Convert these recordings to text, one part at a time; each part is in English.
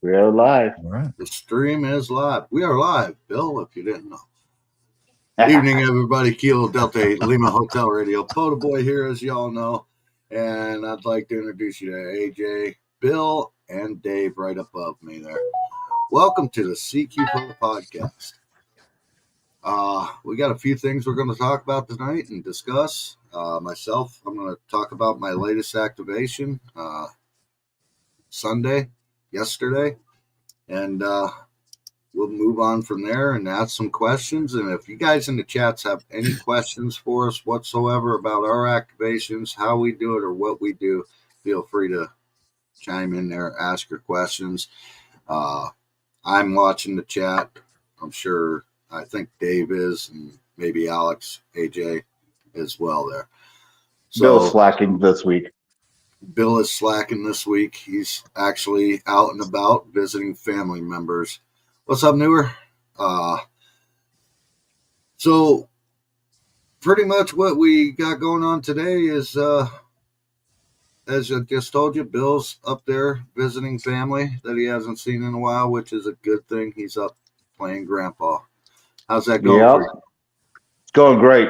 We are live. All right. The stream is live. We are live, Bill, if you didn't know. Evening, everybody. Kilo Delta 8 Lima Hotel Radio. POTA Boy here, as y'all know. And I'd like to introduce you to AJ, Bill, and Dave right above me there. Welcome to the POTA Podcast. We got a few things we're going to talk about tonight and discuss. Myself, I'm going to talk about my latest activation yesterday. And we'll move on from there and ask some questions. And if you guys in the chats have any questions for us whatsoever about our activations, how we do it, or what we do, feel free to chime in there, ask your questions. I'm watching the chat. I think Dave is, and maybe Alex, AJ as well there. So, Bill's slacking this week. Bill is slacking this week. He's actually out and about visiting family members. What's up, Newer? So pretty much what we got going on today is, as I just told you, Bill's up there visiting family that he hasn't seen in a while, which is a good thing. He's up playing grandpa. How's that going for you? It's going great.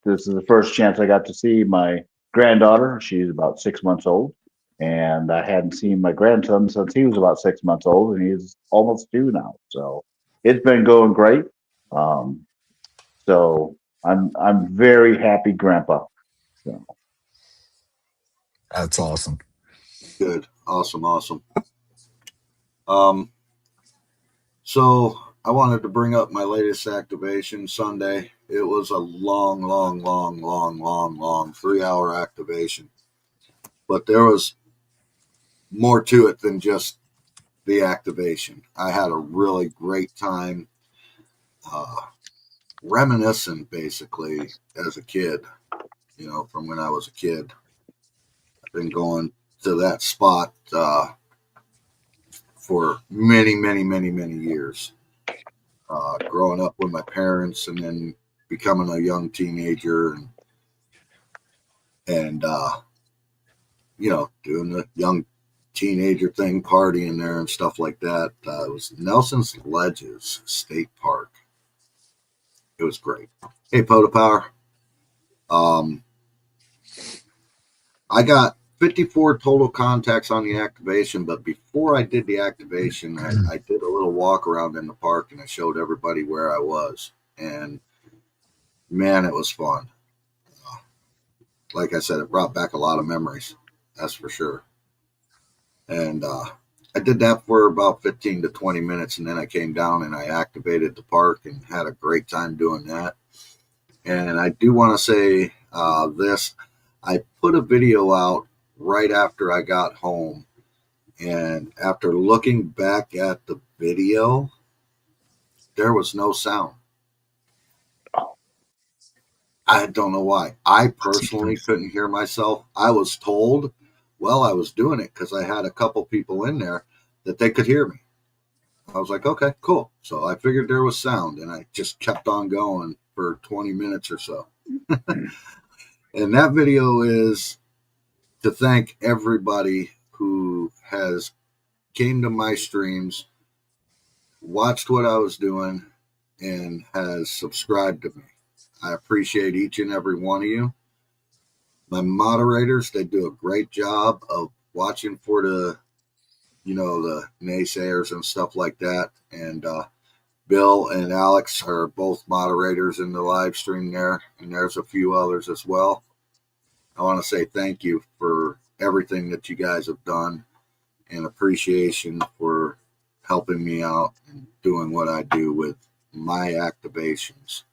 This is the first chance I got to see my granddaughter. She's about 6 months old, and I hadn't seen my grandson since he was about 6 months old, and he's almost 2 now. So it's been going great. So I'm very happy, Grandpa. So That's awesome. Good, awesome. So I wanted to bring up my latest activation Sunday. It was a long 3-hour activation. But there was more to it than just the activation. I had a really great time reminiscing, basically, as a kid, from when I was a kid. I've been going to that spot for many years. Growing up with my parents and then becoming a young teenager and doing the young teenager thing, partying there and stuff like that. It was Nelson's Ledges State Park. It was great. Hey, POTA Power. I got 54 total contacts on the activation, but before I did the activation, I did a little walk around in the park and I showed everybody where I was. And man, it was fun. Like I said, it brought back a lot of memories. That's for sure. And I did that for about 15 to 20 minutes, and then I came down and I activated the park and had a great time doing that. And I do want to say this. I put a video out right after I got home, and after looking back at the video, there was no sound. I don't know why. I personally couldn't hear myself. I was told while I was doing it, because I had a couple people in there, that they could hear me. I was like, okay, cool. So I figured there was sound, and I just kept on going for 20 minutes or so. And that video is to thank everybody who has came to my streams, watched what I was doing, and has subscribed to me. I appreciate each and every one of you. My moderators, they do a great job of watching for the naysayers and stuff like that. And Bill and Alex are both moderators in the live stream there, and there's a few others as well. I want to say thank you for everything that you guys have done, and appreciation for helping me out and doing what I do with my activations.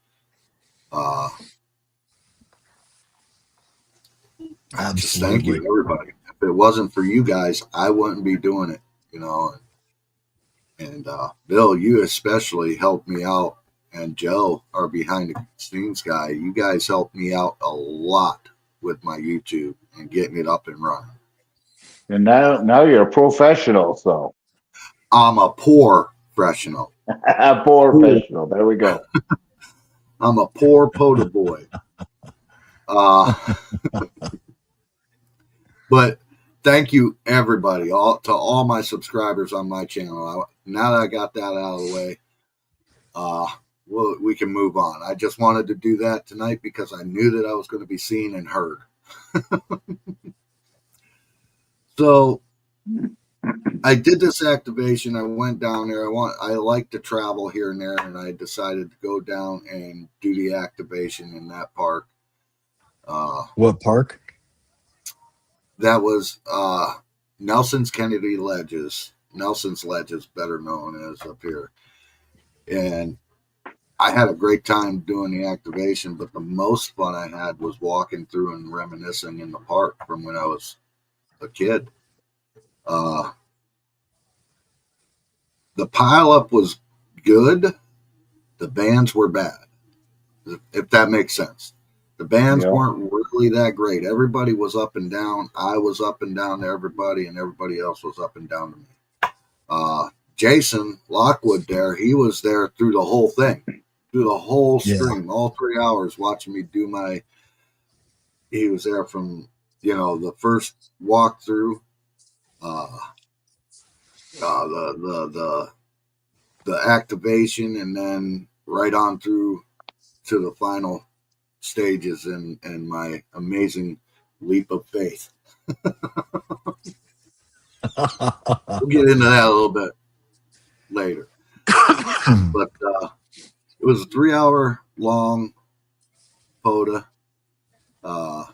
Just thank you, everybody. If it wasn't for you guys, I wouldn't be doing it, And Bill, you especially helped me out, and Joe, our behind the scenes guy, you guys helped me out a lot with my YouTube and getting it up and running. And now you're a professional, so I'm a poor professional. Professional. There we go. I'm a poor POTA boy. But thank you, everybody, all my subscribers on my channel. Now that I got that out of the way, we can move on. I just wanted to do that tonight because I knew that I was going to be seen and heard. So I did this activation. I went down there. I like to travel here and there, and I decided to go down and do the activation in that park. What park? That was Nelson's Kennedy Ledges. Nelson's Ledges, better known as up here. And I had a great time doing the activation, but the most fun I had was walking through and reminiscing in the park from when I was a kid. The pileup was good. The bands were bad, if that makes sense. The bands weren't really that great. Everybody was up and down. I was up and down to everybody, and everybody else was up and down to me. Jason Lockwood there, he was there through the whole thing, through the whole stream, all 3 hours watching me do my. He was there from the first walkthrough, the activation, and then right on through to the final stages and my amazing leap of faith. We'll get into that a little bit later. But it was a 3 hour long POTA. I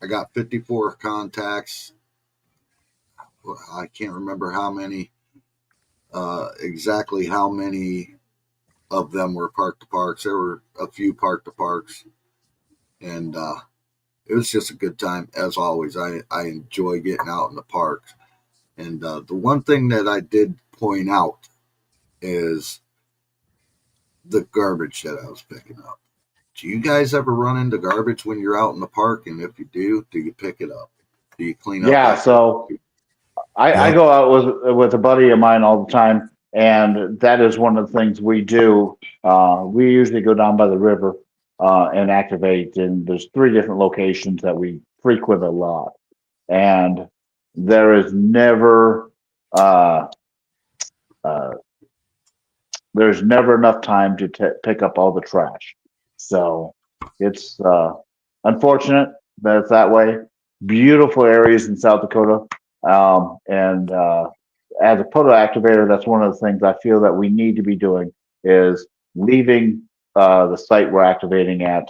got 54 contacts. I can't remember how many, exactly how many of them were park to parks. There were a few park to parks, and it was just a good time as always. I enjoy getting out in the park, and the one thing that I did point out is the garbage that I was picking up. Do you guys ever run into garbage when you're out in the park? And if you do you pick it up? Do you clean up? Yeah, so I go out with a buddy of mine all the time, and that is one of the things we do. We usually go down by the river and activate, and there's 3 different locations that we frequent a lot, and there is never there's never enough time to pick up all the trash. So it's unfortunate that it's that way. Beautiful areas in South Dakota. And as a POTA activator, that's one of the things I feel that we need to be doing is leaving the site we're activating at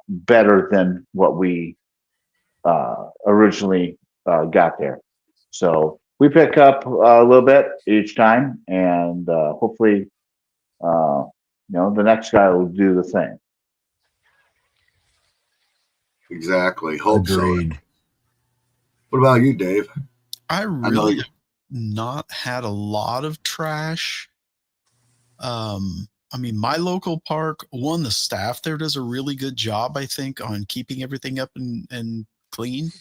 better than what we originally got there. So we pick up a little bit each time, and hopefully, the next guy will do the same. Exactly. Hope Agreed. so. What about you, Dave? I really not had a lot of trash. I mean, my local park, the staff there does a really good job, I think, on keeping everything up and clean.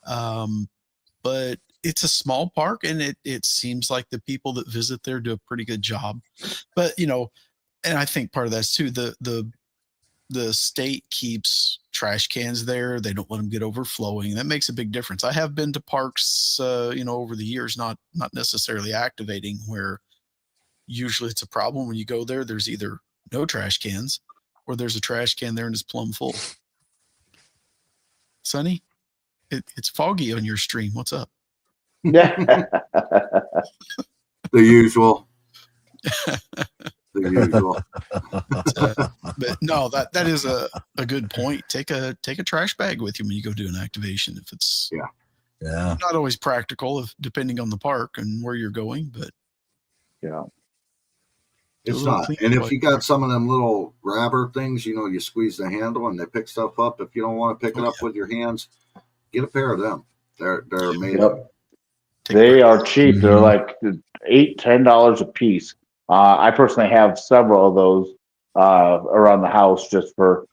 But it's a small park, and it seems like the people that visit there do a pretty good job. But, and I think part of that's too, the state keeps trash cans there. They don't let them get overflowing. That makes a big difference. I have been to parks, over the years, not necessarily activating, where usually it's a problem when you go there. There's either no trash cans or there's a trash can there and it's plumb full. Sonny, it's foggy on your stream. What's up? Yeah. The usual. The usual. But no, that is a good point. Take a trash bag with you when you go do an activation. If it's not always practical, depending on the park and where you're going, but it's not. And if you got some of them little grabber things, you squeeze the handle and they pick stuff up. If you don't want to pick it up with your hands, get a pair of them. They're amazing. Yep. They are cheap. They're like $8-10 a piece. I personally have several of those around the house just for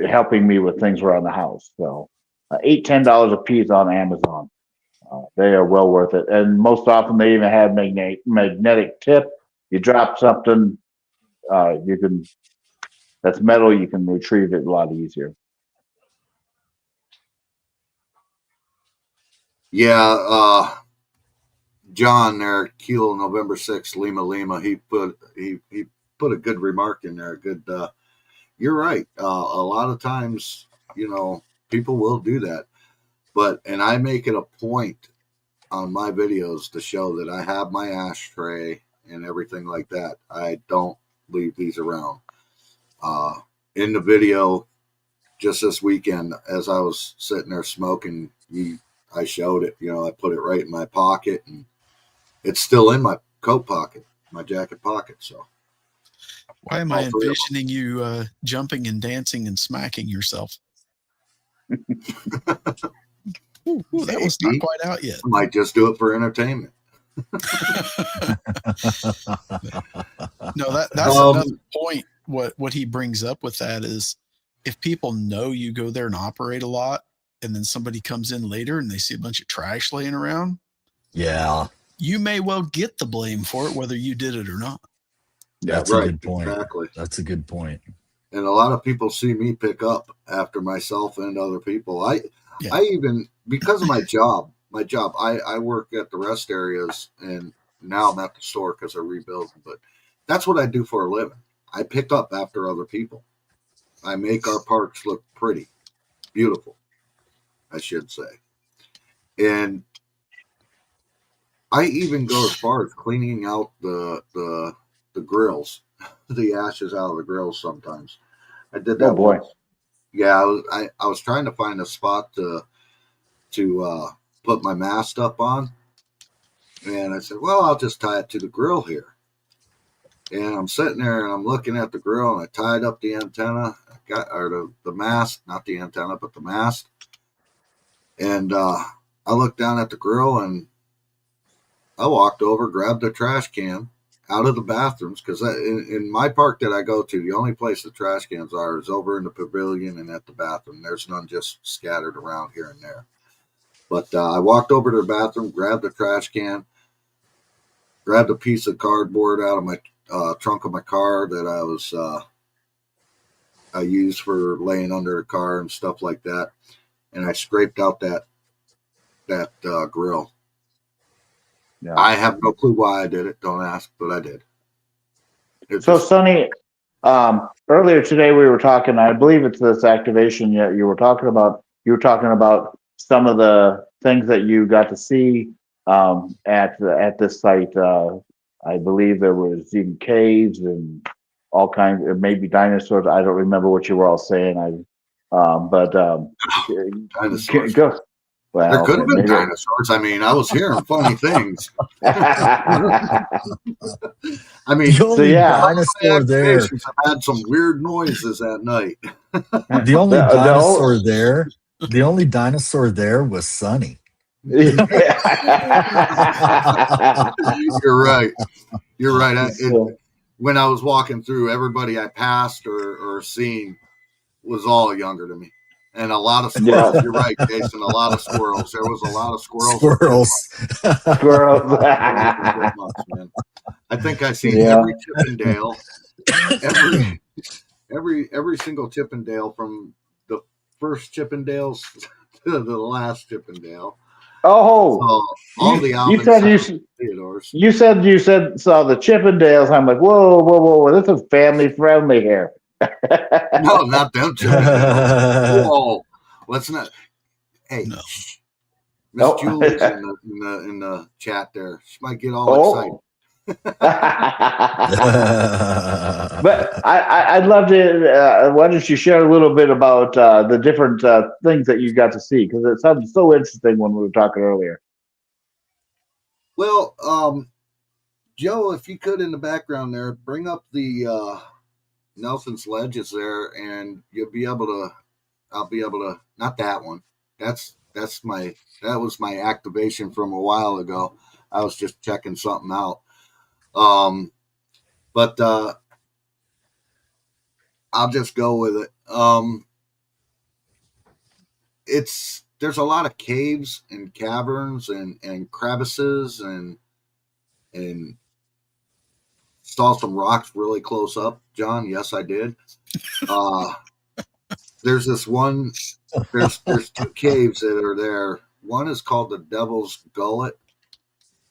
helping me with things around the house. So $8-10 a piece on Amazon. They are well worth it. And most often they even have magnetic tip. You drop something, that's metal, you can retrieve it a lot easier. Yeah, John there, Kilo November 6th, Lima. He put a good remark in there. Good. You're right. A lot of times, people will do that, and I make it a point on my videos to show that I have my ashtray and everything like that. I don't leave these around. In the video just this weekend, as I was sitting there smoking, I showed it. I put it right in my pocket, and it's still in my coat pocket, my jacket pocket. So why am I envisioning you jumping and dancing and smacking yourself? Ooh, that was not quite out yet. I might just do it for entertainment. No, that's another point. What he brings up with that is, if people know you go there and operate a lot, and then somebody comes in later and they see a bunch of trash laying around, yeah, you may well get the blame for it, whether you did it or not. That's a good point. Exactly. That's a good point. And a lot of people see me pick up after myself and other people. I even, because of my job, I work at the rest areas, and now I'm at the store because I rebuild. But that's what I do for a living. I pick up after other people. I make our parks look pretty, beautiful, I should say. And I even go as far as cleaning out the grills, the ashes out of the grills sometimes. I did that once. Yeah, I was trying to find a spot to put my mast up on, and I said, well, I'll just tie it to the grill here. And I'm sitting there and I'm looking at the grill, and I tied up the antenna, the mast, not the antenna, but the mast. And I looked down at the grill, and I walked over, grabbed the trash can out of the bathrooms, because in my park that I go to, the only place the trash cans are is over in the pavilion and at the bathroom. There's none just scattered around here and there. But I walked over to the bathroom, grabbed the trash can, grabbed a piece of cardboard out of my trunk of my car that I used for laying under the car and stuff like that, and I scraped out that grill. Yeah. I have no clue why I did it. Don't ask, but I did. So, Sonny, earlier today we were talking. I believe it's this activation. You were talking about some of the things that you got to see at this site. I believe there was even caves and all kinds, maybe dinosaurs. I don't remember what you were all saying. Dinosaurs. Go. Well, there could have been dinosaurs. I mean, I was hearing funny things. I mean, the only dinosaur there. I've had some weird noises that night. The only dinosaur there. The only dinosaur there was Sonny. You're right. You're right. When I was walking through, everybody I passed or seen was all younger than me. And a lot of squirrels. Yeah. You're right, Jason. A lot of squirrels. There was a lot of squirrels. Squirrels. I think I seen every Chippendale, every single Chippendale, from the first Chippendales to the last Chippendale. Oh, so all the you said saw the Chippendales. I'm like, whoa! This is family friendly here. No, not them Chippendales. Whoa, let's not. Hey, no. Miss Julie's in the chat there. She might get all excited. But I'd love to. Why don't you share a little bit about the different things that you got to see? Because it sounded so interesting when we were talking earlier. Well, Joe, if you could, in the background there, bring up the Nelson's Ledges there, and you'll be able to. I'll be able to. Not that one. That was my activation from a while ago. I was just checking something out. But I'll just go with it. There's a lot of caves and caverns and crevices and saw some rocks really close up, John. Yes, I did. There's this one, there's two caves that are there one is called the Devil's Gullet,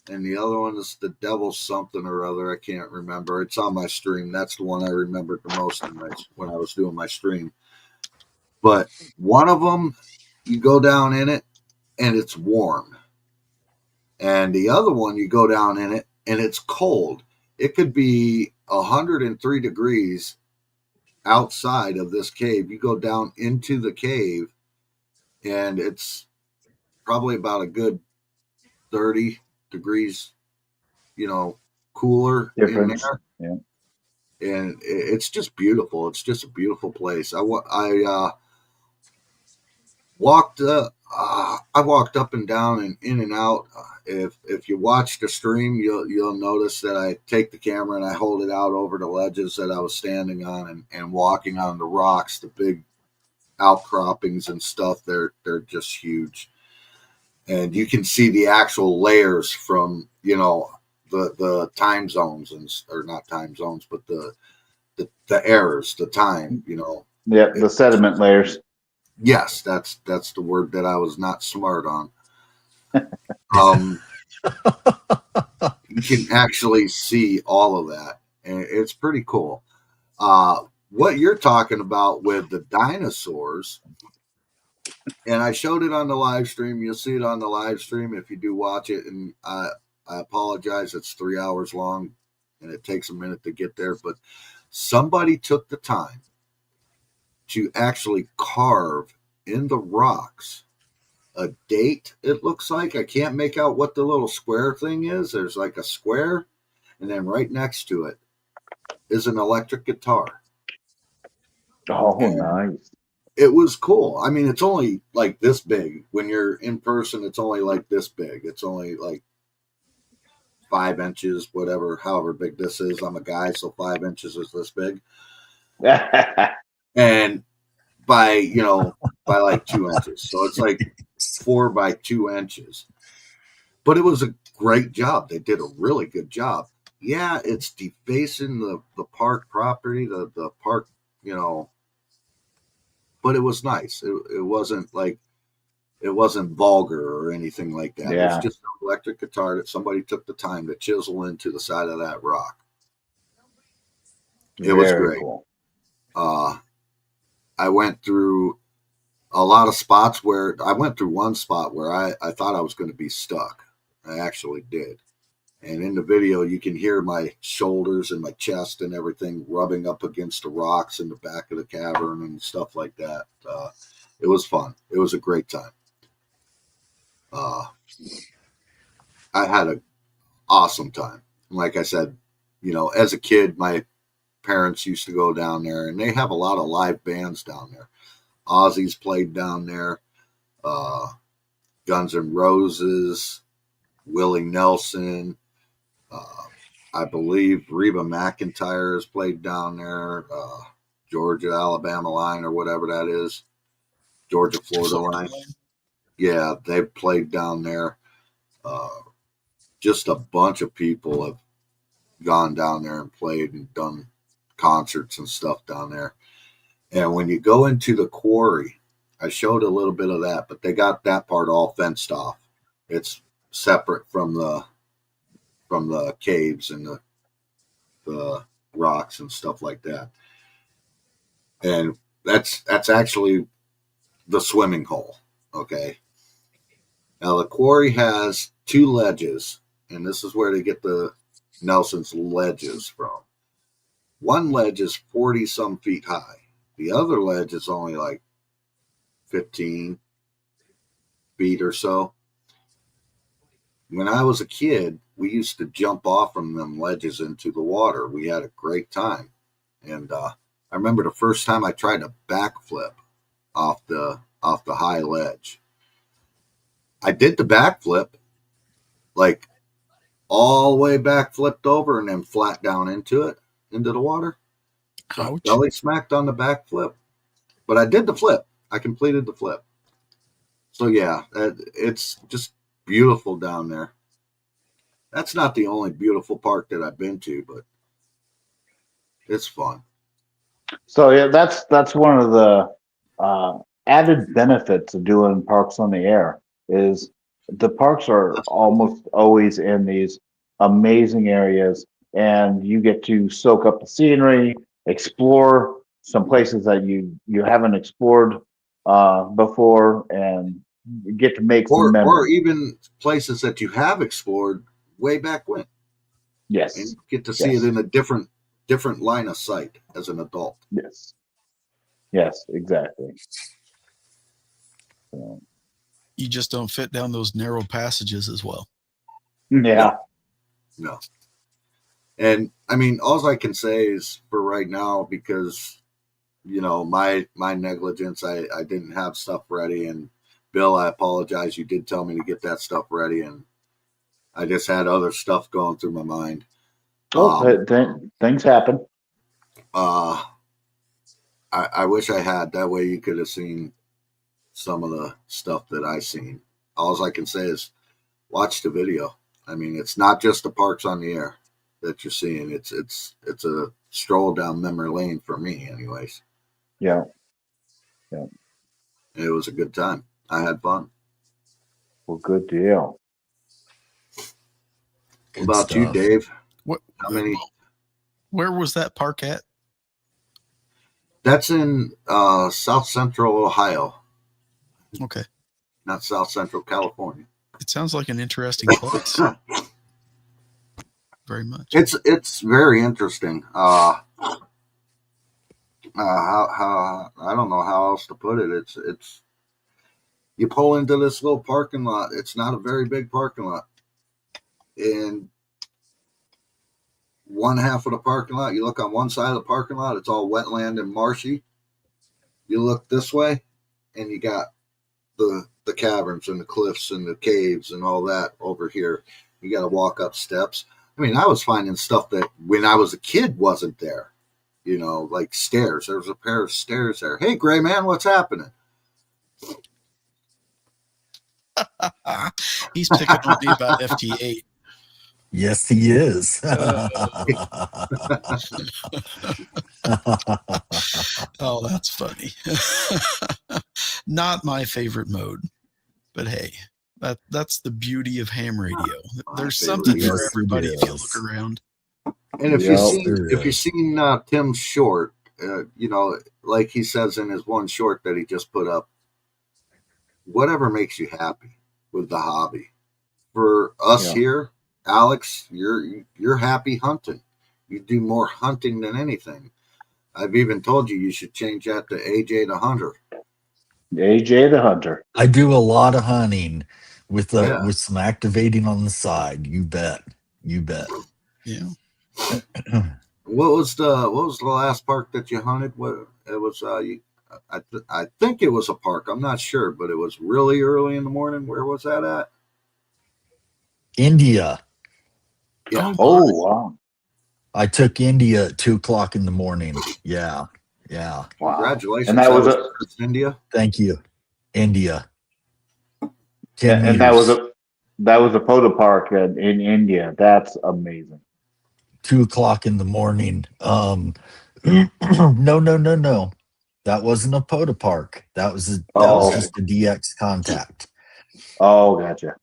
and the other one is the Devil's something or other. I can't remember. It's on my stream. That's the one I remembered the most when I was doing my stream. But one of them, you go down in it, and it's warm. And the other one, you go down in it, and it's cold. It could be 103 degrees outside of this cave. You go down into the cave, and it's probably about a good 30 degrees, cooler Difference. in there. Yeah. And it's just beautiful. It's just a beautiful place. I walked up and down and in and out. If you watch the stream, you'll notice that I take the camera and I hold it out over the ledges that I was standing on and walking on the rocks, the big outcroppings and stuff. They're just huge, and you can see the actual layers from the time zones or not time zones, but the errors, the time. Yeah, the sediment layers. Yes, that's the word that I was not smart on. You can actually see all of that, and it's pretty cool. What you're talking about with the dinosaurs, and I showed it on the live stream. You'll see it on the live stream if you do watch it, and I apologize. It's 3 hours long, and it takes a minute to get there, but somebody took the time to actually carve in the rocks a date. It looks like, I can't make out what the little square thing is. There's like a square, and then right next to it is an electric guitar. Oh, And nice. it was cool. I mean, it's only like this big. When you're in person, it's only like this big. It's only like 5 inches, however big this is. I'm a guy, so 5 inches is this big. And by like 2 inches. So it's like 4 by 2 inches. But it was a great job. They did a really good job. Yeah, it's defacing the park property, the park, but it was nice. It wasn't like, it wasn't vulgar or anything like that. Yeah. It was just an electric guitar that somebody took the time to chisel into the side of that rock. It was great. Cool. I went through a lot of spots where I went through one spot where I thought I was going to be stuck. I actually did. And in the video, you can hear my shoulders and my chest and everything rubbing up against the rocks in the back of the cavern and stuff like that. It was fun. It was a great time. I had an awesome time. And like I said, as a kid, my parents used to go down there, and they have a lot of live bands down there. Ozzy's played down there, Guns N' Roses, Willie Nelson, I believe Reba McEntire has played down there, Georgia, Alabama line or whatever that is, Georgia, Florida line. Yeah, they've played down there. Just a bunch of people have gone down there and played and done concerts and stuff down there. And when you go into the quarry, I showed a little bit of that, but they got that part all fenced off. It's separate from the caves and the rocks and stuff like that. And that's actually the swimming hole. Okay. Now the quarry has 2 ledges, and this is where they get the Nelson's ledges from. One ledge is 40 some feet high. The other ledge is only like 15 feet or so. When I was a kid, we used to jump off from them ledges into the water. We had a great time. And I remember the first time I tried to backflip off the high ledge. I did the backflip, like all the way back, flipped over, and then flat down into the water. Ouch. Belly smacked on the backflip. But I did the flip. I completed the flip. So yeah, it's just beautiful down there. That's not the only beautiful park that I've been to, but it's fun. So yeah, that's one of the added benefits of doing Parks on the Air is the parks are almost always in these amazing areas, and you get to soak up the scenery, explore some places that you haven't explored before, and you get to make or memories. even places that you have explored way back when, and Yes, you get to see it in a different line of sight as an adult. yes, exactly. So, You just don't fit down those narrow passages as well. yeah. No. And I mean, all I can say is for right now, because my negligence, I didn't have stuff ready. And Bill, I apologize. You did tell me to get that stuff ready, and I just had other stuff going through my mind. Well, things happen. I wish I had. That way you could have seen some of the stuff that I seen. All I can say is watch the video. I mean, it's not just the parks on the air that you're seeing. It's a stroll down memory lane for me, anyways. Yeah. It was a good time. I had fun. Well, good deal. What about you, Dave? How many? Where was that park at? That's in South Central Ohio. Okay. Not South Central California. It sounds like an interesting place. Very much. It's very interesting. How I don't know how else to put it. It's you pull into this little parking lot. It's not a very big parking lot, and one half of the parking lot, you look on one side of the parking lot, it's all wetland and marshy. You look this way, and you got the caverns and the cliffs and the caves and all that over here. You got to walk up steps. I mean, I was finding stuff that when I was a kid wasn't there. Like stairs. There was a pair of stairs there. Hey, Gray Man, what's happening? He's picking on me about FT8. Yes, he is. Oh, that's funny. Not my favorite mode, but hey, that's the beauty of ham radio. There's something for everybody if you look around. And if you've seen Tim's short, like he says in his one short that he just put up, whatever makes you happy with the hobby. For us here, Alex, you're happy hunting. You do more hunting than anything. I've even told you should change that to AJ the Hunter. AJ the Hunter. I do a lot of hunting with some activating on the side. You bet. Yeah. What was the last park that you hunted? What it was? I think it was a park. I'm not sure, but it was really early in the morning. Where was that at? India. Yeah. Oh wow. I took India at 2:00 in the morning. Yeah. Wow. Congratulations. And that was India. Thank you. India. And that was a POTA park in India. That's amazing. 2:00 in the morning. No. That wasn't a POTA park. That was just a DX contact. Oh, gotcha.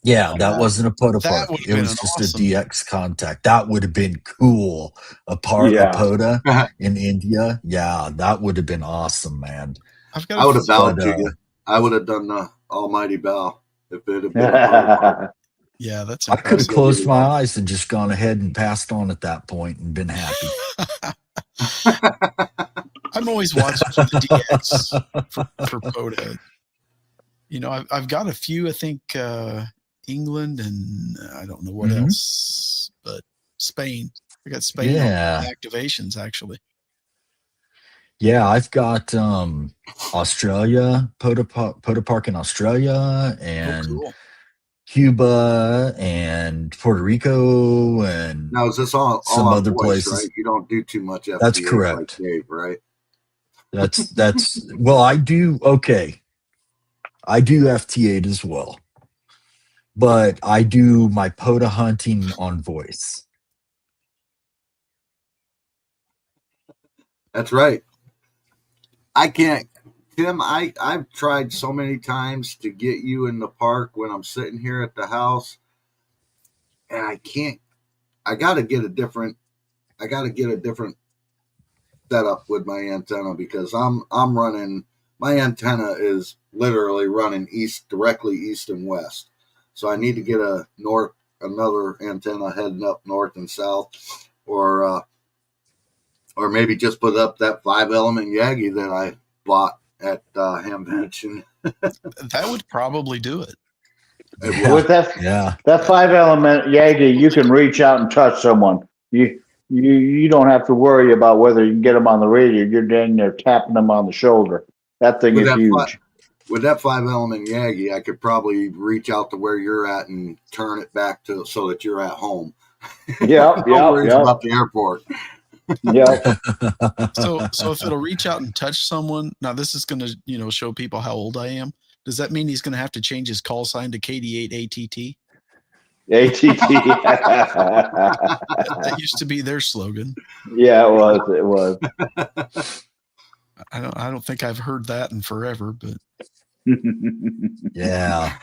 Yeah, that wasn't a POTA park. It was just a DX contact. That would have been cool. A POTA in India. Yeah, that would have been awesome, man. I would have bowed to you. I would have done the almighty bow if it had been a POTA park. Yeah, that's impressive. I could have closed my eyes and just gone ahead and passed on at that point and been happy. I'm always watching for the DX for POTA. I've got a few, I think, England and I don't know what else, but Spain. I got Spain activations, actually. Yeah, I've got Australia, POTA Park in Australia, and Cuba and Puerto Rico, and now is this all some other places? Right? You don't do too much FTA. That's correct, like Dave, right? That's well, I do. Okay, I do FT8 as well, but I do my POTA hunting on voice. That's right. I can't, Tim, I've tried so many times to get you in the park when I'm sitting here at the house, and I can't. I got to get a different setup with my antenna because I'm running. My antenna is literally running directly east and west. So I need to get another antenna heading up north and south, or maybe just put up that 5-element Yagi that I bought at Hamvention. That would probably do it. With that 5-element Yagi, you can reach out and touch someone. You don't have to worry about whether you can get them on the radio. You're down there tapping them on the shoulder. That thing is huge. With that 5-element Yagi, I could probably reach out to where you're at and turn it back to so that you're at home. Yeah, about the airport. Yeah. So if it'll reach out and touch someone, now this is going to show people how old I am. Does that mean he's going to have to change his call sign to KD8 ATT? ATT. That used to be their slogan. Yeah, it was. I don't think I've heard that in forever, but yeah.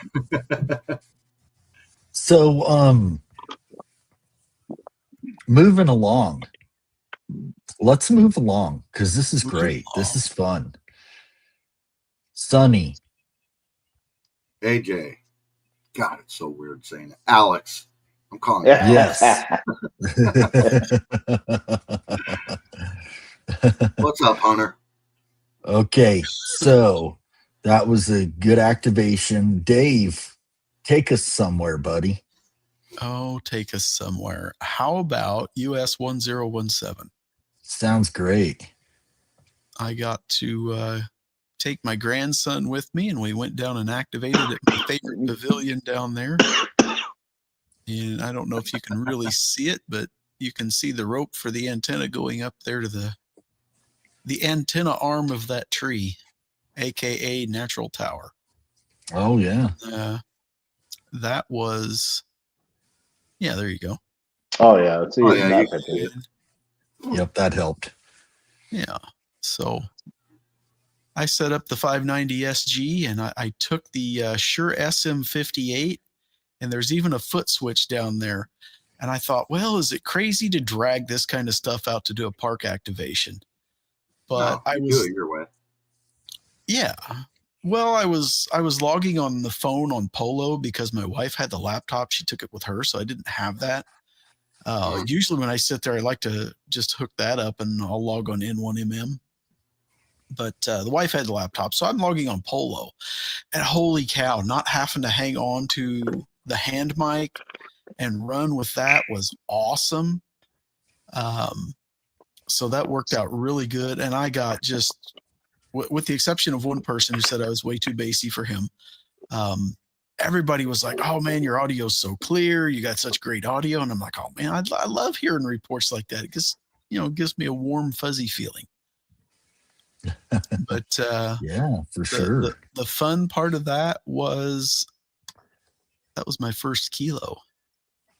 So moving along. Let's move along because this is great. This is fun. Sonny. AJ. God, it's so weird saying it. Alex. I'm calling you. Yes. What's up, Hunter? Okay, so that was a good activation. Dave, take us somewhere, buddy. Oh, take us somewhere. How about US 1017? Sounds great. I got to take my grandson with me, and we went down and activated at my favorite pavilion down there. And I don't know if you can really see it, but you can see the rope for the antenna going up there to the antenna arm of that tree, aka Natural Tower. Oh yeah. That was, yeah, there you go. Oh yeah. Yep, that helped. Yeah. So I set up the 590 SG, and I took the Shure SM58, and there's even a foot switch down there. And I thought, well, is it crazy to drag this kind of stuff out to do a park activation? But I was do it your way. Yeah. Well, I was logging on the phone on Polo because my wife had the laptop. She took it with her, so I didn't have that. Usually when I sit there, I like to just hook that up and I'll log on N1MM. But the wife had the laptop, so I'm logging on Polo. And holy cow, not having to hang on to the hand mic and run with that was awesome. So that worked out really good. And I got just, with the exception of one person who said I was way too bassy for him, everybody was like, oh man, your audio is so clear. You got such great audio. And I'm like, oh man, I love hearing reports like that. Because, it gives me a warm, fuzzy feeling. But yeah, for sure. The fun part of that was my first kilo.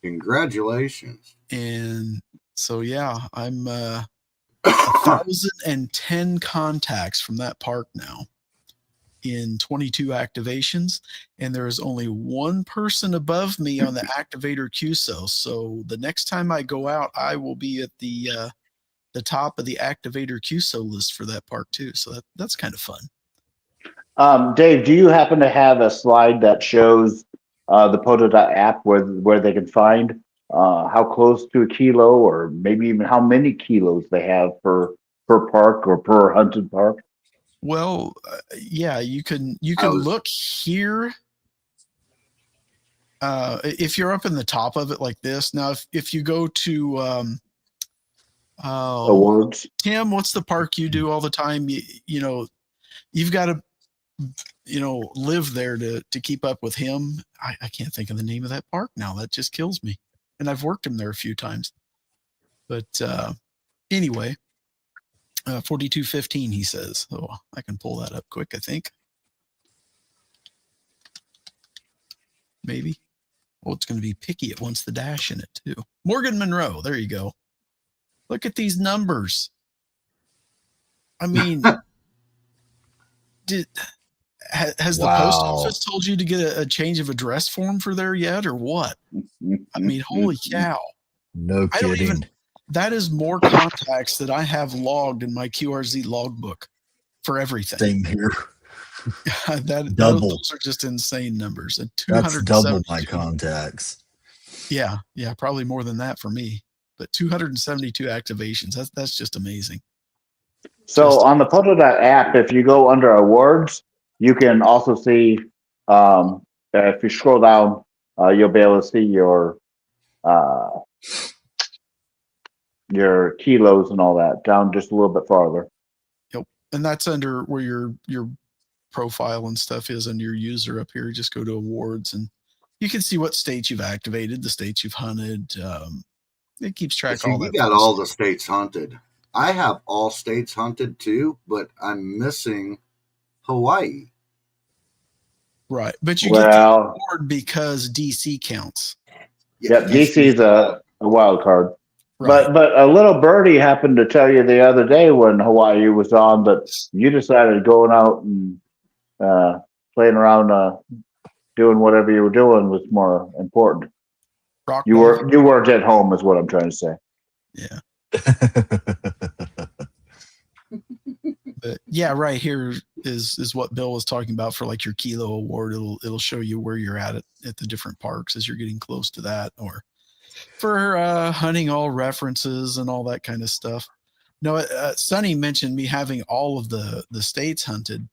Congratulations. And so, yeah, I'm 1,010 contacts from that park now in 22 activations. And there is only one person above me on the activator QSO. So the next time I go out, I will be at the top of the activator QSO list for that park too. So that's kind of fun. Dave, do you happen to have a slide that shows the POTA app where they can find how close to a kilo, or maybe even how many kilos they have per park or per hunted park? Well, yeah, you can look here. If you're up in the top of it like this. Now, if you go to awards, Tim, what's the park you do all the time? You've got to live there to keep up with him. I can't think of the name of that park now. That just kills me. And I've worked him there a few times. But anyway, 4215, he says. Oh, I can pull that up quick, I think. Maybe. Oh, it's going to be picky. It wants the dash in it, too. Morgan Monroe. There you go. Look at these numbers. I mean, Has the post office told you to get a change of address form for there yet, or what? I mean, holy cow! No kidding. That is more contacts that I have logged in my QRZ logbook for everything. Same here. Those are just insane numbers. And that's double my contacts. Yeah, probably more than that for me. But 272 activations. That's just amazing. So on the POTA app, if you go under awards, you can also see, if you scroll down, you'll be able to see your kilos and all that down just a little bit farther. Yep. And that's under where your profile and stuff is under your user up here. You just go to awards and you can see what states you've activated, the states you've hunted. It keeps track of all that. You got all the states hunted. I have all states hunted too, but I'm missing Hawaii. Right. But you get the award because DC counts. Yeah, DC is a wild card. Right. But a little birdie happened to tell you the other day when Hawaii was on that you decided going out and playing around, doing whatever you were doing was more important. You weren't at home, is what I'm trying to say. Yeah. But yeah, right here is what Bill was talking about for like your kilo award. It'll show you where you're at the different parks as you're getting close to that, or for hunting all references and all that kind of stuff. No, Sonny mentioned me having all of the states hunted,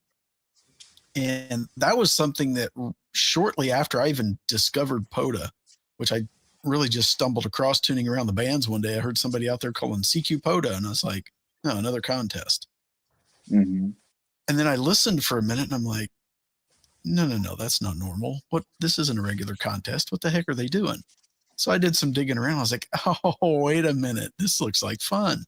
and that was something that shortly after I even discovered POTA, which I really just stumbled across tuning around the bands one day. I heard somebody out there calling CQ POTA, and I was like, oh, another contest. Mm-hmm. And then I listened for a minute and I'm like, no, that's not normal. This isn't a regular contest. What the heck are they doing? So I did some digging around. I was like, oh, wait a minute. This looks like fun.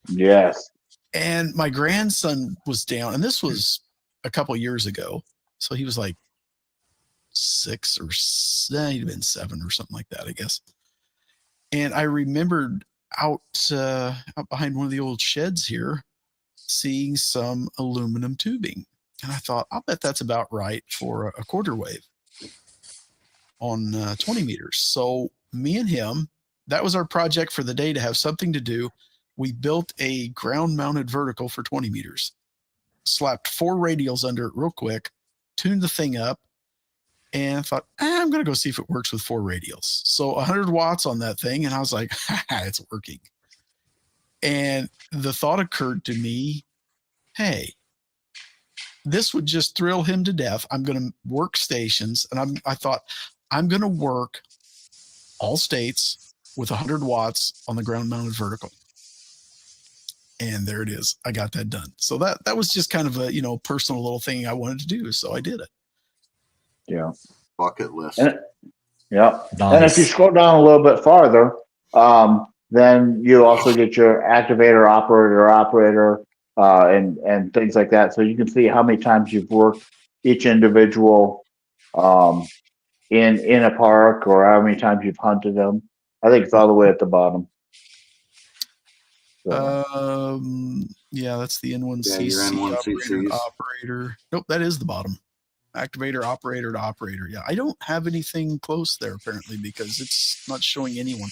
Yes. And my grandson was down, and this was a couple years ago. So he was like 6 or he'd have been 7 or something like that, I guess. And I remembered out behind one of the old sheds here, seeing some aluminum tubing. And I thought, I'll bet that's about right for a quarter wave on 20 meters. So me and him, that was our project for the day, to have something to do. We built a ground mounted vertical for 20 meters, slapped 4 radials under it real quick, tuned the thing up, and I thought, I'm going to go see if it works with 4 radials. So 100 watts on that thing. And I was like, it's working. And the thought occurred to me, hey, this would just thrill him to death. I'm going to work stations. And I thought, I'm going to work all states with 100 watts on the ground mounted vertical. And there it is. I got that done. So that was just kind of a, personal little thing I wanted to do. So I did it. Yeah. Bucket list. Yeah. Nice. And if you scroll down a little bit farther, then you also get your activator, operator, and things like that. So you can see how many times you've worked each individual in a park, or how many times you've hunted them. I think it's all the way at the bottom. So. Yeah, that's the N1CC operator. Nope, that is the bottom. Activator, operator to operator. Yeah, I don't have anything close there apparently because it's not showing anyone.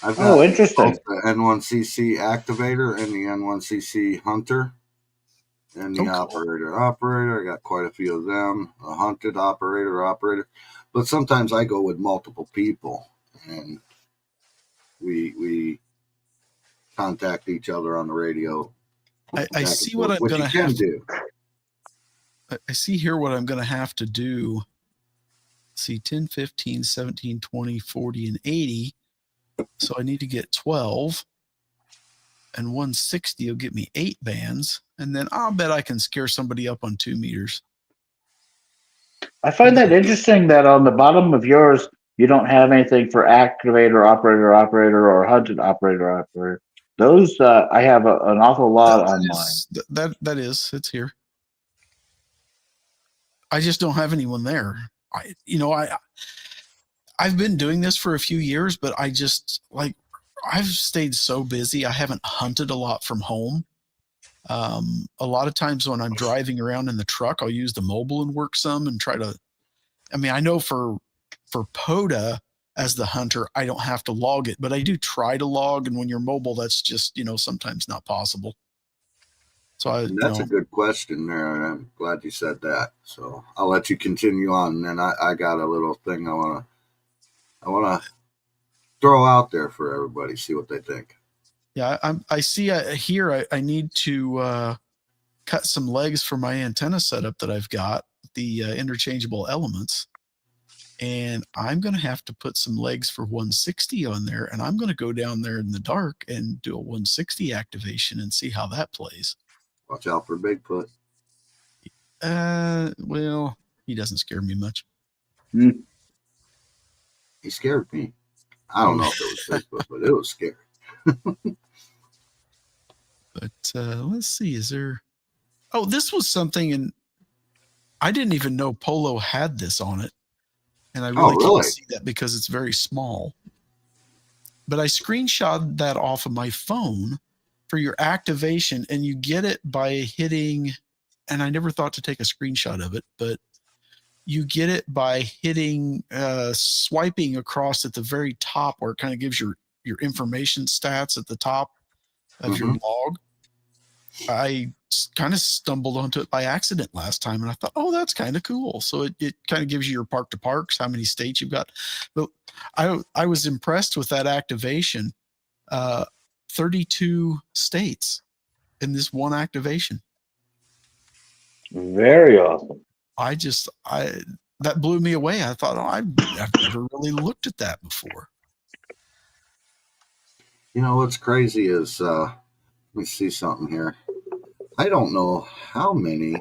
I've got interesting. The N1CC activator and the N1CC hunter and the operator. I got quite a few of them. A hunted operator. But sometimes I go with multiple people and we contact each other on the radio. I see what I'm going to have to do. I see here what I'm going to have to do. See 10, 15, 17, 20, 40, and 80. So I need to get 12. And 160 will get me 8 bands. And then I'll bet I can scare somebody up on 2 meters. I find that interesting that on the bottom of yours, you don't have anything for activator, operator, or hunted operator. Those, I have an awful lot on mine. That is, it's here. I just don't have anyone there. I've been doing this for a few years, but I've stayed so busy. I haven't hunted a lot from home. A lot of times when I'm driving around in the truck, I'll use the mobile and work some and try to. I mean, I know for POTA as the hunter, I don't have to log it, but I do try to log. And when you're mobile, that's just sometimes not possible. So that's a good question there, and I'm glad you said that. So I'll let you continue on, and then I got a little thing I wanna throw out there for everybody, see what they think. Yeah, I see here. I need to cut some legs for my antenna setup that I've got, the interchangeable elements, and I'm going to have to put some legs for 160 on there, and I'm going to go down there in the dark and do a 160 activation and see how that plays. Watch out for Bigfoot. Well, he doesn't scare me much. He scared me. I don't know if it was Bigfoot, but it was scary. But let's see, is there... Oh, this was something, and I didn't even know Polo had this on it. And I really can't see that because it's very small. But I screenshot that off of my phone for your activation, and you get it by hitting, and I never thought to take a screenshot of it, but you get it by hitting, swiping across at the very top where it kind of gives your information stats at the top of your log. I kind of stumbled onto it by accident last time, and I thought, oh, that's kind of cool. So it kind of gives you your park to parks, how many states you've got. But I was impressed with that activation. 32 states in this one activation. Very awesome. That blew me away. I thought, I've never really looked at that before. What's crazy is, let me see something here. I don't know how many.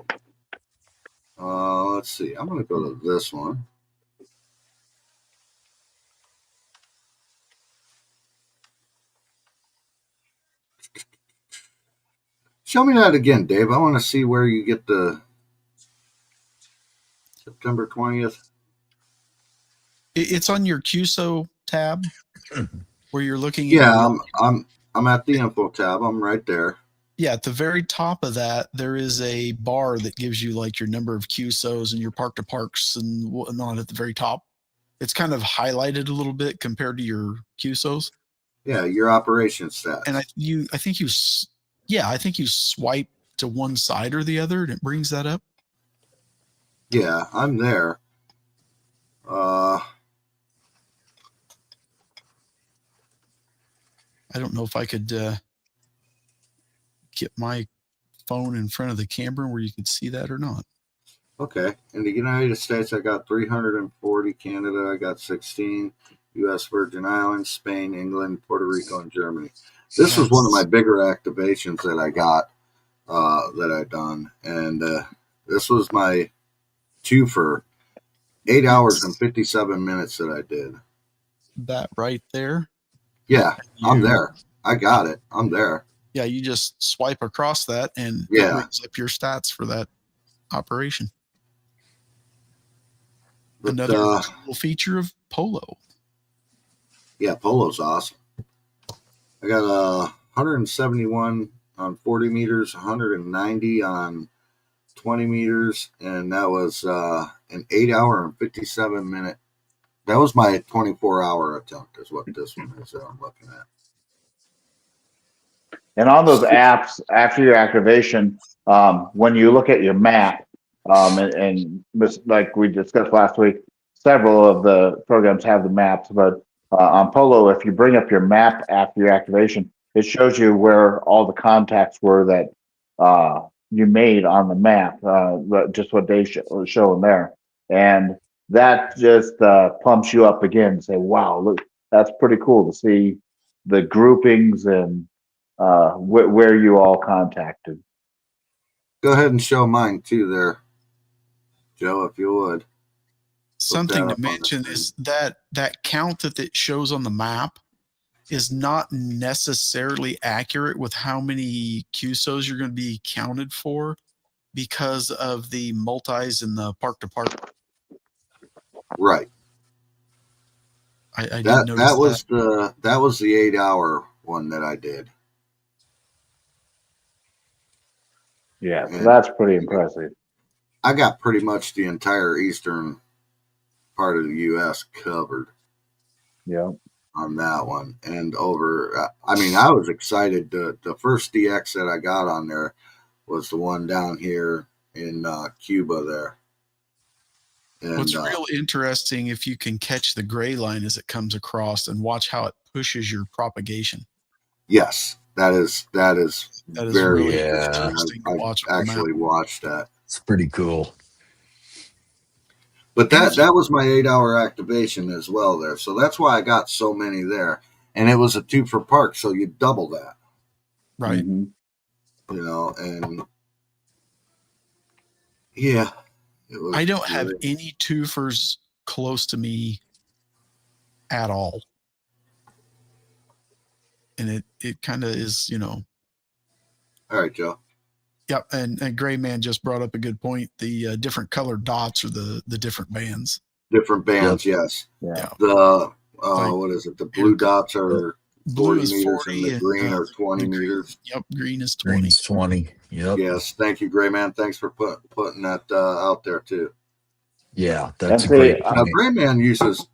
Let's see. I'm going to go to this one. Show me that again, Dave. I want to see where you get the September 20th. It's on your QSO tab where you're looking. Yeah, I'm at the info tab. I'm right there. Yeah, at the very top of that, there is a bar that gives you like your number of QSOs and your park to parks and whatnot at the very top. It's kind of highlighted a little bit compared to your QSOs. Yeah, your operation stats. And I think you swipe to one side or the other and it brings that up. Yeah, I'm there. I don't know if I could get my phone in front of the camera where you could see that or not. Okay. In the United States, I got 340. Canada, I got 16. U.S. Virgin Islands, Spain, England, Puerto Rico, and Germany. This was one of my bigger activations that I got, that I done. And this was my 2 for 8 hours and 57 minutes that I did. That right there? Yeah, I'm there. I got it. I'm there. Yeah, you just swipe across that and it brings up your stats for that operation. But, another cool feature of Polo. Yeah, Polo's awesome. I got 171 on 40 meters, 190 on 20 meters, and that was an 8 hour and 57 minute. That was my 24-hour attempt is what this one is that I'm looking at. And on those apps, after your activation, when you look at your map, and like we discussed last week, several of the programs have the maps, but on Polo, if you bring up your map after your activation, it shows you where all the contacts were that you made on the map, just what they showing there. And that just pumps you up again and say, wow, look, that's pretty cool to see the groupings and where you all contacted. Go ahead and show mine too there, Joe, if you would. Something to mention is that count that it shows on the map is not necessarily accurate with how many QSOs you're going to be counted for because of the multis and the park to park. Right. I didn't notice that was the 8 hour one that I did. Yeah, so that's pretty impressive. I got pretty much the entire eastern part of the U.S. covered. Yeah. On that one. And over, I mean, I was excited. The first DX that I got on there was the one down here in Cuba there. And, what's real interesting, if you can catch the gray line as it comes across and watch how it pushes your propagation. Yes, that is very really interesting. to watch. I've actually watched that. It's pretty cool. But that was my 8-hour activation as well there. So that's why I got so many there. And it was a 2 for park, so you double that. Right. Mm-hmm. You know, and yeah. I don't have any twofers close to me at all. And it kind of is, you know. All right, Joe. Yep, and Gray Man just brought up a good point. The different colored dots are the different bands. Different bands, Yep. yes. Yeah. The what is it? The blue dots are Blue 40 is meters 40 and the green are 20 meters. Yep, green is 20. Green is 20. Yep. Yes, thank you, Gray Man. Thanks for putting that out there too. Yeah, that's a That's great Now, point. Gray Man uses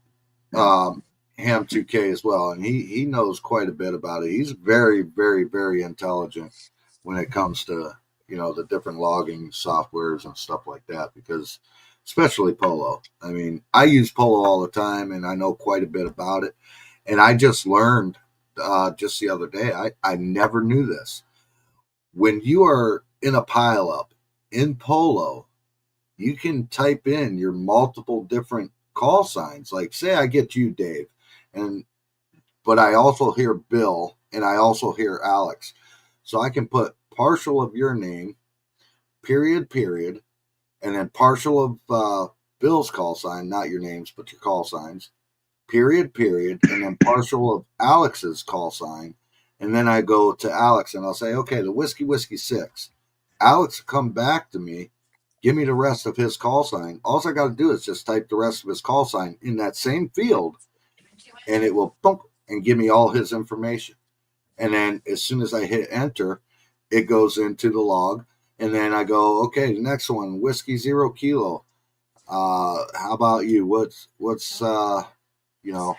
Ham 2K as well, and he knows quite a bit about it. He's very, very, very intelligent when it comes to, you know, the different logging softwares and stuff like that, because especially Polo. I mean, I use Polo all the time, and I know quite a bit about it. And I just learned just the other day, I never knew this. When you are in a pileup in Polo, you can type in your multiple different call signs. Like, say I get you, Dave, but I also hear Bill, and I also hear Alex. So I can put partial of your name, period, and then partial of Bill's call sign, not your names, but your call signs, period, and then partial of Alex's call sign. And then I go to Alex and I'll say, okay, the Whiskey 6. Alex will come back to me, give me the rest of his call sign. All I got to do is just type the rest of his call sign in that same field, and it will thump and give me all his information. And then as soon as I hit enter, it goes into the log. And then I go, okay, the next one, Whiskey 0 Kilo. How about you? What's you know,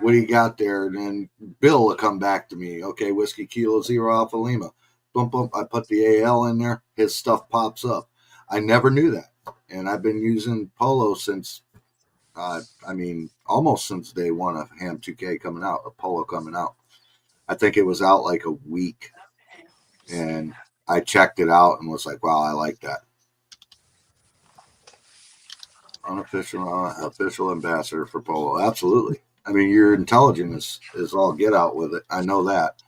what do you got there? And then Bill will come back to me. Okay, Whiskey Kilo 0 Alpha Lima. Boom. I put the AL in there. His stuff pops up. I never knew that. And I've been using Polo since, almost since day one of Ham 2K coming out, of Polo coming out. I think it was out like a week. And I checked it out and was like, wow, I like that. Official ambassador for Polo. Absolutely. I mean, your intelligence is all get out with it. I know that.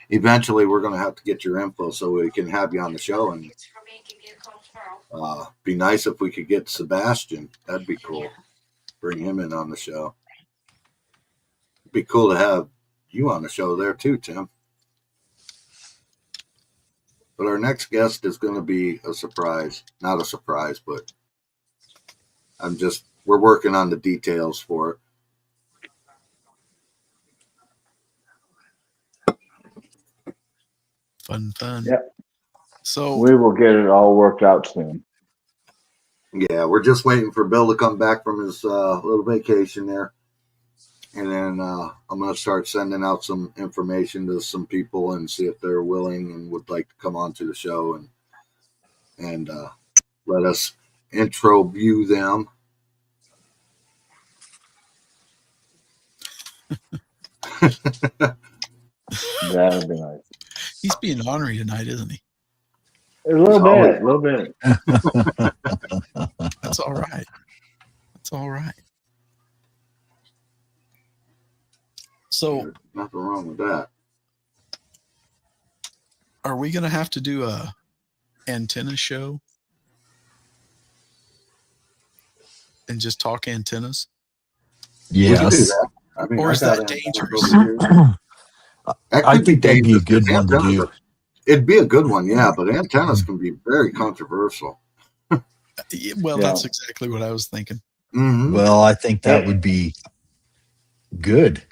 Eventually, we're going to have to get your info so we can have you on the show. And be nice if we could get Sebastian. That'd be cool. Bring him in on the show. It'd be cool to have you on the show there too, Tim. But our next guest is going to be a surprise. Not a surprise, but we're working on the details for it. Fun. Yep. So we will get it all worked out soon. Yeah, we're just waiting for Bill to come back from his little vacation there. And then I'm going to start sending out some information to some people and see if they're willing and would like to come on to the show and let us intro view them. That would be nice. He's being ornery tonight, isn't he? A little bit. That's all right. That's all right. So there's nothing wrong with that. Are we going to have to do a antenna show and just talk antennas? Yes. Or is that dangerous? I think that'd be a good one to do. It'd be a good one, yeah, but antennas can be very controversial. Well, that's exactly what I was thinking. Mm-hmm. Well, I think that would be good.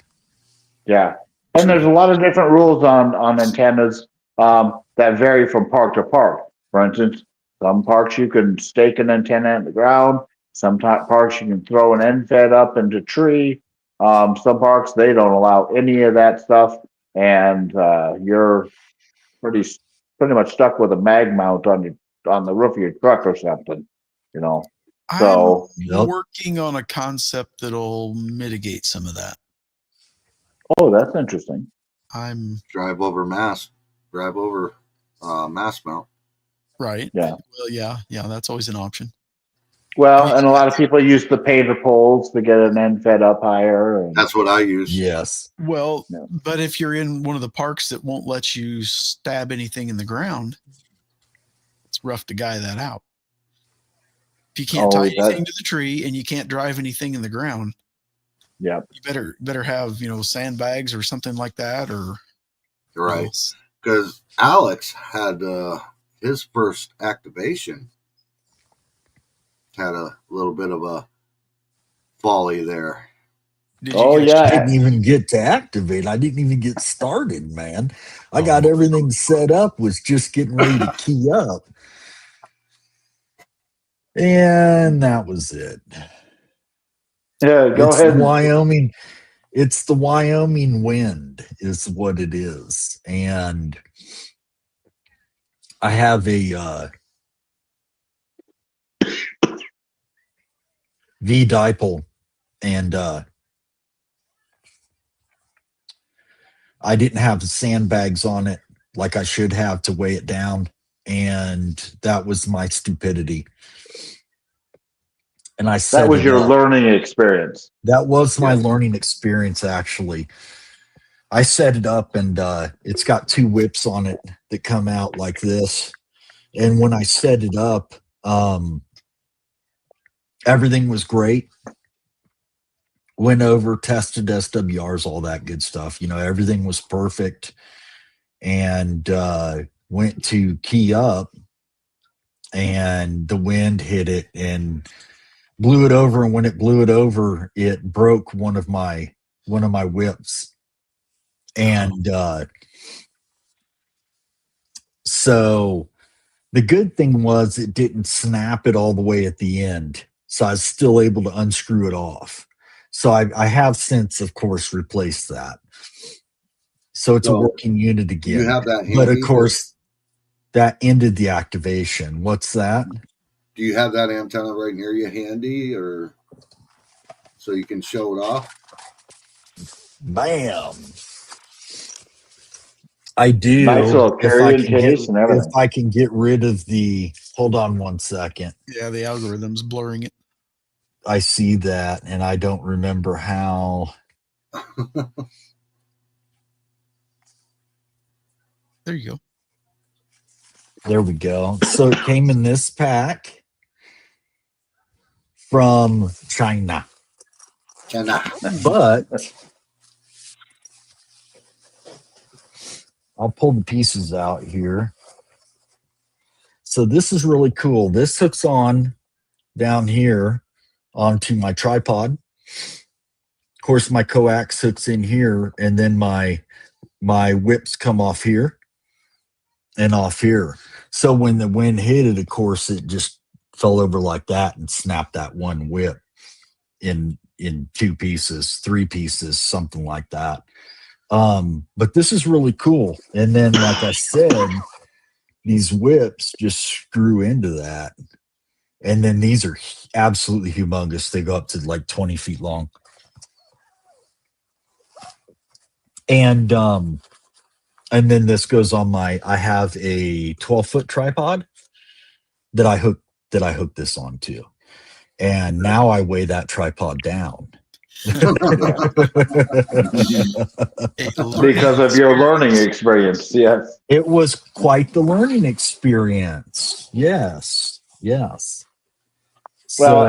Yeah. And there's a lot of different rules on antennas. that vary from park to park. For instance, some parks you can stake an antenna in the ground. Some parks you can throw an end fed up into tree. Some parks they don't allow any of that stuff, and you're pretty pretty much stuck with a mag mount on the roof of your truck or something, you know. So I'm working on a concept that'll mitigate some of that. Oh, that's interesting. Drive over mass mount. Right. Yeah. Well, yeah, that's always an option. Well, and a lot of people use the paver poles to get an end fed up higher. That's what I use. Yes. Well, but if you're in one of the parks that won't let you stab anything in the ground, it's rough to guy that out. If you can't tie anything to the tree and you can't drive anything in the ground, you better have sandbags or something like that, or right. Because Alex had his first activation had a little bit of a folly there. I didn't even get to activate. I didn't even get started, man. I got everything set up, was just getting ready to key up. And that was it. Yeah, go ahead. It's the Wyoming wind is what it is. And I have a V dipole, and I didn't have sandbags on it like I should have to weigh it down, and that was my stupidity. And that was your learning experience. That was my learning experience, actually. I set it up, and it's got two whips on it that come out like this. And when I set it up, everything was great. Went over, tested SWRs, all that good stuff. Everything was perfect. And went to key up, and the wind hit it and blew it over. And when it blew it over, it broke one of my whips. And so the good thing was it didn't snap it all the way at the end. So I was still able to unscrew it off. So I have since, of course, replaced that. So it's a working unit again. You have that handy? But of course, that ended the activation. What's that? Do you have that antenna right near you handy, or so you can show it off? Bam. I do. Nice little carrying case and everything. If I can get rid of hold on one second. Yeah, the algorithm's blurring it. I see that, and I don't remember how. There you go. There we go. So it came in this pack from China. But I'll pull the pieces out here. So this is really cool. This hooks on down here onto my tripod. Of course, my coax hooks in here, and then my whips come off here and off here. So when the wind hit it, of course, it just fell over like that and snapped that one whip in two pieces, three pieces, something like that. But this is really cool. And then, like I said, these whips just screw into that. And then these are absolutely humongous. They go up to like 20 feet long. And then this goes on I have a 12-foot tripod that I hook this onto. And now I weigh that tripod down. Because of your learning experience. Yes. It was quite the learning experience. Yes. Well,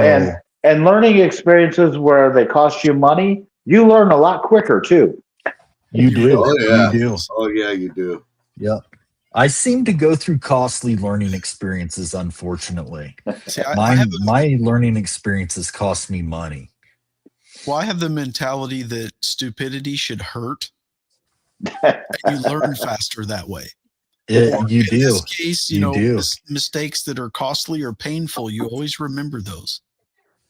and learning experiences where they cost you money, you learn a lot quicker too. You do. Oh, yeah. You do. Oh, yeah, you do. Yep. I seem to go through costly learning experiences, unfortunately. See, my learning experiences cost me money. Well, I have the mentality that stupidity should hurt. And you learn faster that way. You In do. this case, You do. mistakes that are costly or painful, you always remember those.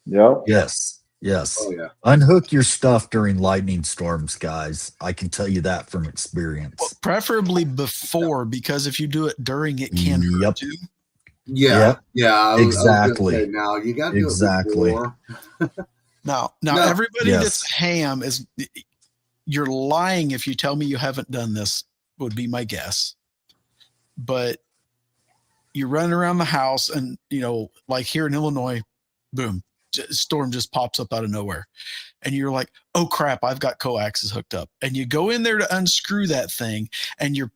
Yep. Yes. Yes. Oh yeah. Unhook your stuff during lightning storms, guys. I can tell you that from experience. Well, preferably before, because if you do it during, it can hurt Yep. too. Yeah. Yep. Yeah. I was gonna Exactly. say, now you got to do it Exactly. before. Now, No. everybody Yes. that's a ham you're lying if you tell me you haven't done this, would be my guess. But you run around the house and, like here in Illinois, boom, storm just pops up out of nowhere. And you're like, oh crap, I've got coaxes hooked up. And you go in there to unscrew that thing, and you're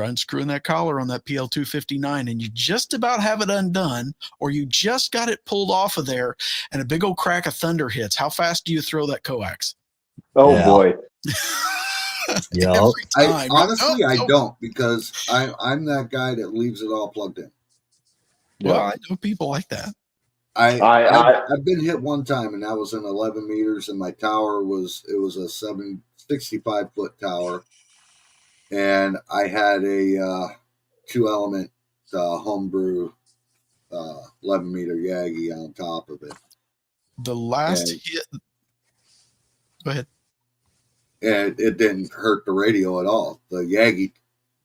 unscrewing that collar on that PL259, and you just about have it undone, or you just got it pulled off of there, and a big old crack of thunder hits. How fast do you throw that coax? Oh Yeah. boy. Yep. Every time. Honestly, I Oh. don't, because I'm that guy that leaves it all plugged in. Well, Yeah. I know people like that. I've been hit one time, and that was in 11 meters, and my tower was a 65-foot tower, and I had a 2-element homebrew 11-meter Yagi on top of it. The last And- hit. Go ahead. And it didn't hurt the radio at all. The Yagi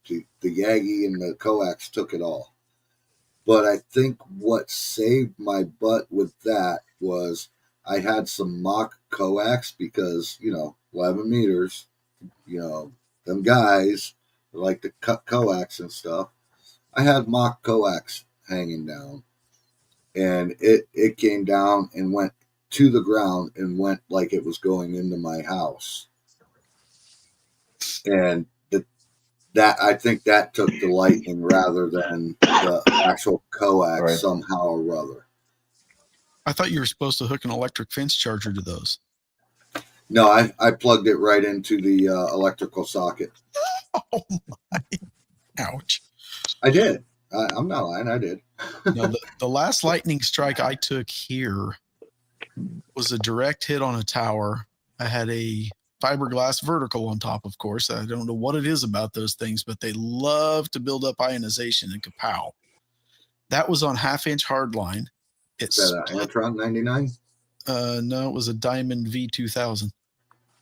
and the coax took it all. But I think what saved my butt with that was I had some mock coax, because 11 meters, them guys like to cut coax and stuff. I had mock coax hanging down, and it came down and went to the ground and went like it was going into my house. And that I think that took the lightning rather than the actual coax Right. somehow or other. I thought you were supposed to hook an electric fence charger to those. No, I plugged it right into the electrical socket. Oh my! Ouch! I did. I'm not lying. I did. No, the last lightning strike I took here was a direct hit on a tower. I had a fiberglass vertical on top, of course. I don't know what it is about those things, but they love to build up ionization and kapow. That was on 1/2-inch hardline. It Is that an Antron 99? no, it was a Diamond V2000,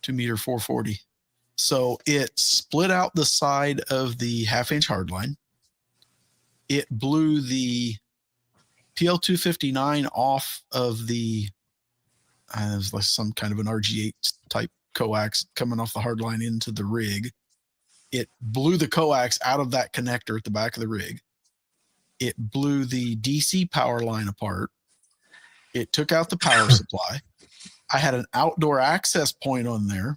2-meter 440. So it split out the side of the 1/2-inch hardline. It blew the PL259 off of the, it was like some kind of an RG8 type coax coming off the hardline into the rig. It blew the coax out of that connector at the back of the rig. It blew the DC power line apart. It took out the power supply. I had an outdoor access point on there.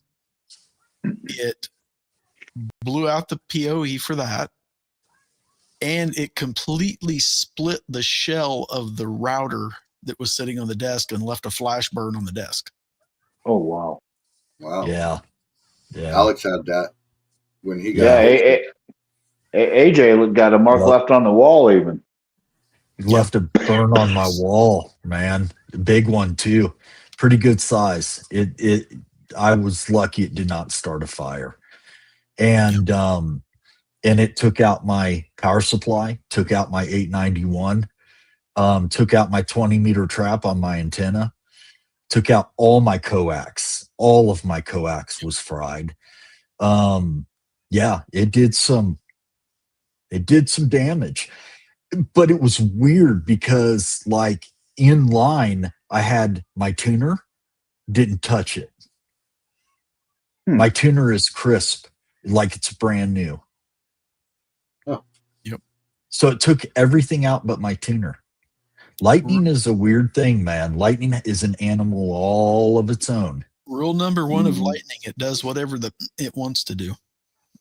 It blew out the PoE for that. And it completely split the shell of the router that was sitting on the desk and left a flash burn on the desk. Oh wow. Wow. Yeah. Alex had that when he got Yeah. AJ got a mark Well- left on the wall even. Left a burn on my wall, man. A big one too. Pretty good size. I was lucky it did not start a fire. And it took out my power supply, took out my 891, took out my 20-meter trap on my antenna, took out all my coax. All of my coax was fried. Yeah, it did some damage. But it was weird because, like, in line, I had my tuner, didn't touch it. My tuner is crisp, like it's brand new. Oh. Yep. So it took everything out but my tuner. Lightning is a weird thing, man. Lightning is an animal all of its own. Rule number one of lightning, it does whatever it wants to do.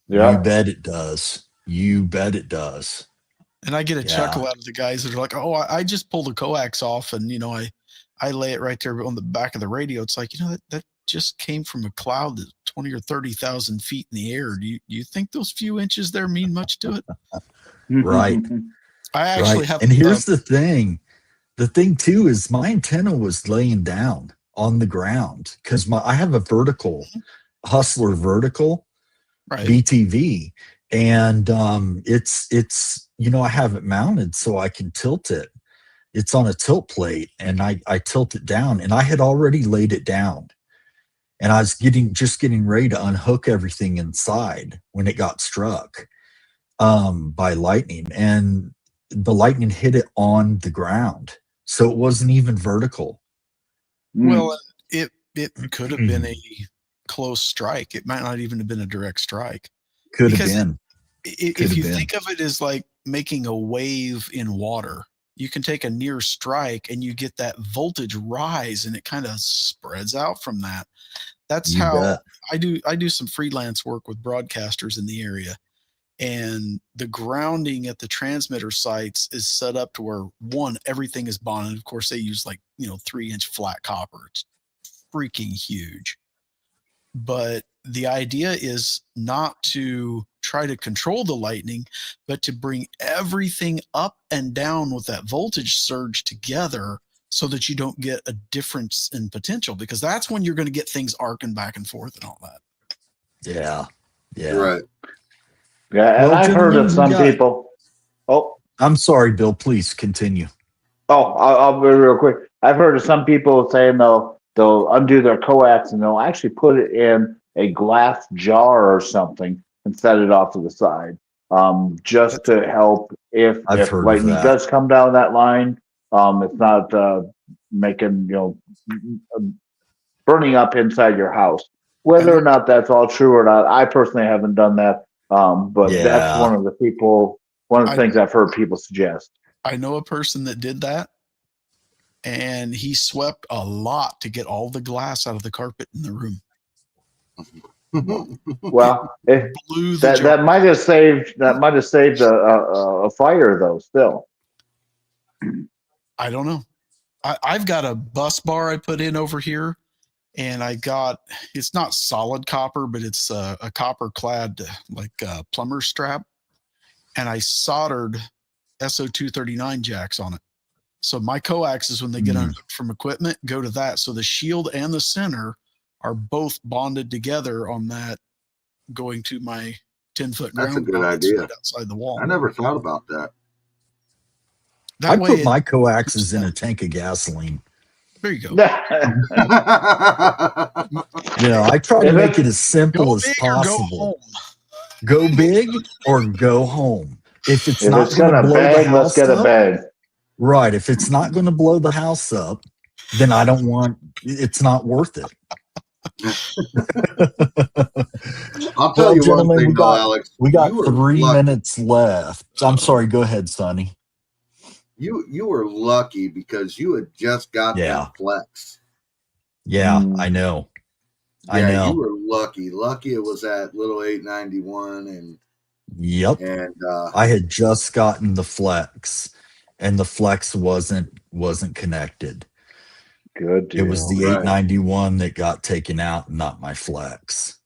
Yeah. You bet it does. You bet it does. And I get a Yeah. chuckle out of the guys that are like, oh, I just pulled the coax off and, I lay it right there on the back of the radio. It's like, that just came from a cloud that's 20 or 30,000 feet in the air. Do you think those few inches there mean much to it? Right. I actually Right. have. And here's the thing. The thing too is my antenna was laying down on the ground because I have a vertical Hustler vertical right. BTV, And it's I have it mounted so I can tilt it. It's on a tilt plate, and I tilt it down, and I had already laid it down, and I was just getting ready to unhook everything inside when it got struck by lightning, and the lightning hit it on the ground, so it wasn't even vertical. Well, it could have been a close strike. It might not even have been a direct strike. Could have been. If you think of it as like making a wave in water, you can take a near strike and you get that voltage rise, and it kind of spreads out from that. That's You how bet. I do some freelance work with broadcasters in the area. And the grounding at the transmitter sites is set up to where, one, everything is bonded. Of course, they use 3-inch flat copper. It's freaking huge. But the idea is not to try to control the lightning, but to bring everything up and down with that voltage surge together so that you don't get a difference in potential, because that's when you're going to get things arcing back and forth and all that. Yeah. Right. Yeah, and Well, I've heard of gentlemen, some people. Oh, I'm sorry, Bill. Please continue. I'll be real quick. I've heard of some people saying they'll undo their coax and they'll actually put it in a glass jar or something and set it off to the side, just to help if I've heard of lightning that. does come down that line. It's not making burning up inside your house. Whether or not that's all true or not, I personally haven't done that. But that's Yeah. one of the things I've heard people suggest. I know a person that did that, and he swept a lot to get all the glass out of the carpet in the room. Well, Blew the jar. that might have saved a fire though. Still, I don't know. I've got a bus bar I put in over here, and it's not solid copper, but it's a copper clad plumber strap, and I soldered SO239 jacks on it. So my coaxes, when they get unhooked from equipment, go to that. So the shield and the center are both bonded together on that, going to my 10-foot ground. That's a good idea. Right outside the wall. I never thought about that. I put my coaxes in a tank of gasoline. There you go. I try to make it as simple as possible. Go big or go home. If it's not going to blow the house let's get up, a bag. Right. If it's not going to blow the house up, then it's not worth it. I'll tell you gentlemen, one thing, though, Alex. We got 3 minutes left. I'm sorry. Go ahead, Sonny. You were lucky because you had just got that flex. Yeah, I know. I know. You were lucky. Lucky it was at little 891 and yep. And I had just gotten the flex, and the flex wasn't connected. Good deal. It was the 891 that got taken out, not my flex.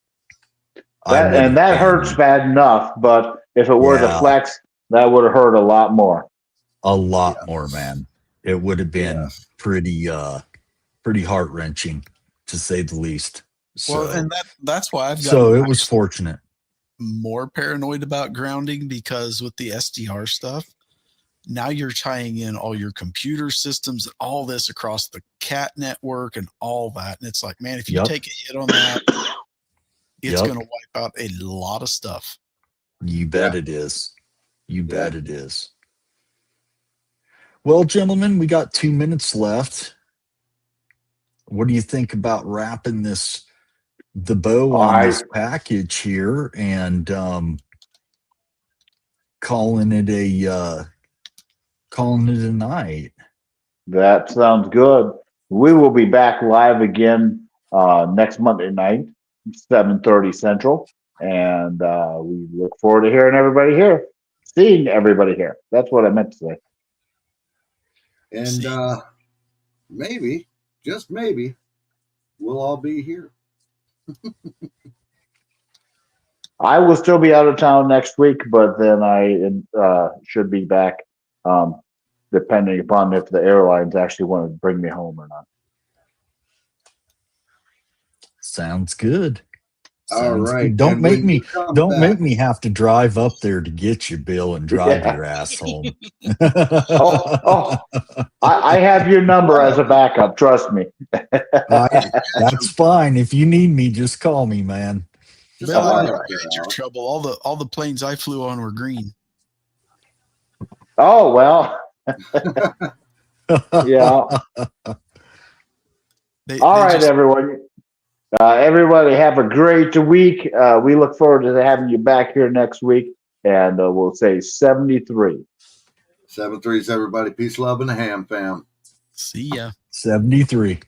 That hurts bad enough, but if it were the flex, that would have hurt a lot more. A lot more, man. It would have been pretty heart-wrenching, to say the least. So, Well, and that's why I've got. So it was fortunate. More paranoid about grounding, because with the SDR stuff, now you're tying in all your computer systems and all this across the CAT network and all that. And it's like, man, if you take a hit on that, it's going to wipe out a lot of stuff. You bet it is. You bet it is. Well, gentlemen, we got 2 minutes left. What do you think about wrapping the bow on this package here and calling it a night? That sounds good. We will be back live again next Monday night, 7:30 Central, and we look forward to seeing everybody here. That's what I meant to say. And maybe, just maybe, we'll all be here. I will still be out of town next week, but then I should be back, depending upon if the airlines actually want to bring me home or not. Sounds good. All right. Don't and make when me you come don't back- make me have to drive up there to get you, Bill, and drive Yeah. your ass home. I have your number as a backup. Trust me. That's fine. If you need me, just call me, man. Just Bill, I'm fly in up there, major Alex. trouble. All the planes I flew on were green. Oh well. Yeah. They All right, just, everyone. Everybody have a great week. We look forward to having you back here next week, and we'll say 73. 7-3s, everybody. Peace, love, and a ham, fam. see ya. 73.